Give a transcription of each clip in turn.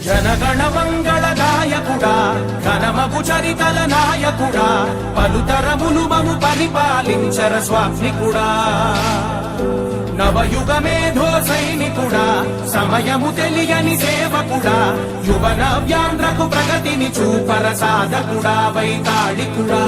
జనగణ మంగళ గాయకుడా ఘనమగు చరితల నాయకుడా పలుతరములు మము పరిపాలించర స్వామికుడా నవయుగ మేధో సైనికుడా సమయము తెలియని సేవకుడా యువన వ్యాంధ్రకు ప్రగతిని చూపర సాధకుడా వైతాళికుడా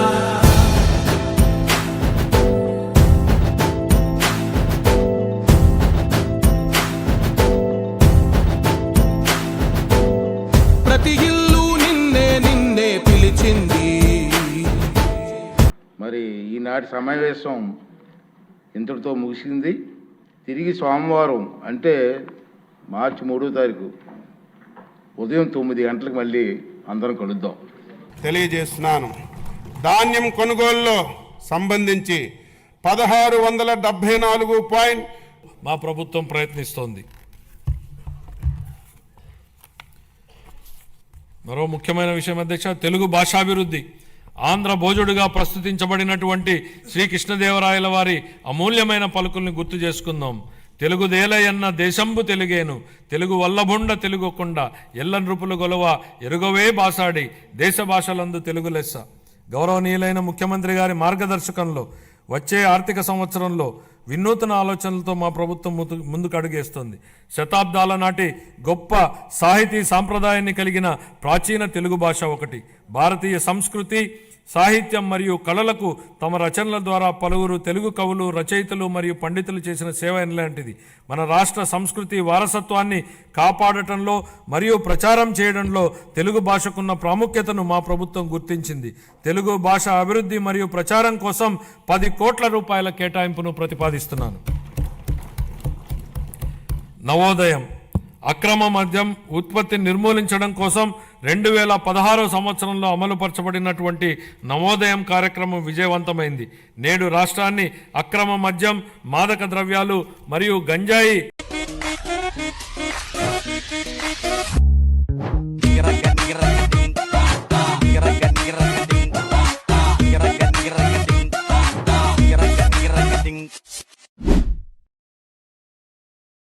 ప్రతి ఇల్లు నిన్నే నిన్నే పిలిచింది. మరి ఈనాటి సమావేశం ఇంతటితో ముగిసింది. తిరిగి సోమవారం అంటే మార్చి 3వ తారీఖు ఉదయం 9 గంటలకు మళ్ళీ అందరం కలుద్దాం. తెలియజేస్తున్నాను. ధాన్యం కొనుగోలులో సంబంధించి 1674 మా ప్రభుత్వం ప్రయత్నిస్తోంది. మరో ముఖ్యమైన విషయం అధ్యక్ష, తెలుగు భాషాభివృద్ధి ఆంధ్ర భోజుడుగా ప్రస్తుతించబడినటువంటి శ్రీకృష్ణదేవరాయల వారి అమూల్యమైన పలుకుల్ని గుర్తు చేసుకుందాం. తెలుగుదేలయన్న దేశంబు తెలుగేను, తెలుగు వల్లభుండ తెలుగుకొండ, ఎల్ల నృపులు గొలవ ఎరుగవే బాసాడి, దేశ భాషలందు తెలుగు లెస్స. గౌరవనీయులైన ముఖ్యమంత్రి గారి మార్గదర్శకంలో వచ్చే ఆర్థిక సంవత్సరంలో వినూతన ఆలోచనలతో మా ప్రభుత్వం ముందుకు అడుగేస్తుంది. శతాబ్దాల నాటి గొప్ప సాహితీ సాంప్రదాయాన్ని కలిగిన ప్రాచీన తెలుగు భాష ఒకటి. భారతీయ సంస్కృతి, సాహిత్యం మరియు కళలకు తమ రచనల ద్వారా పలువురు తెలుగు కవులు, రచయితలు మరియు పండితులు చేసిన సేవ ఎలాంటిది. మన రాష్ట్ర సంస్కృతి వారసత్వాన్ని కాపాడటంలో మరియు ప్రచారం చేయడంలో తెలుగు భాషకున్న ప్రాముఖ్యతను మా ప్రభుత్వం గుర్తించింది. తెలుగు భాష అభివృద్ధి మరియు ప్రచారం కోసం 10 కోట్ల రూపాయల కేటాయింపును ప్రతిపాదిస్తున్నాను. నవోదయం అక్రమ మద్యం ఉత్పత్తిని నిర్మూలించడం కోసం 2016 సంవత్సరంలో అమలుపరచబడినటువంటి నవోదయం కార్యక్రమం విజయవంతమైంది. నేడు రాష్ట్రాన్ని అక్రమ మద్యం, మాదక ద్రవ్యాలు మరియు గంజాయి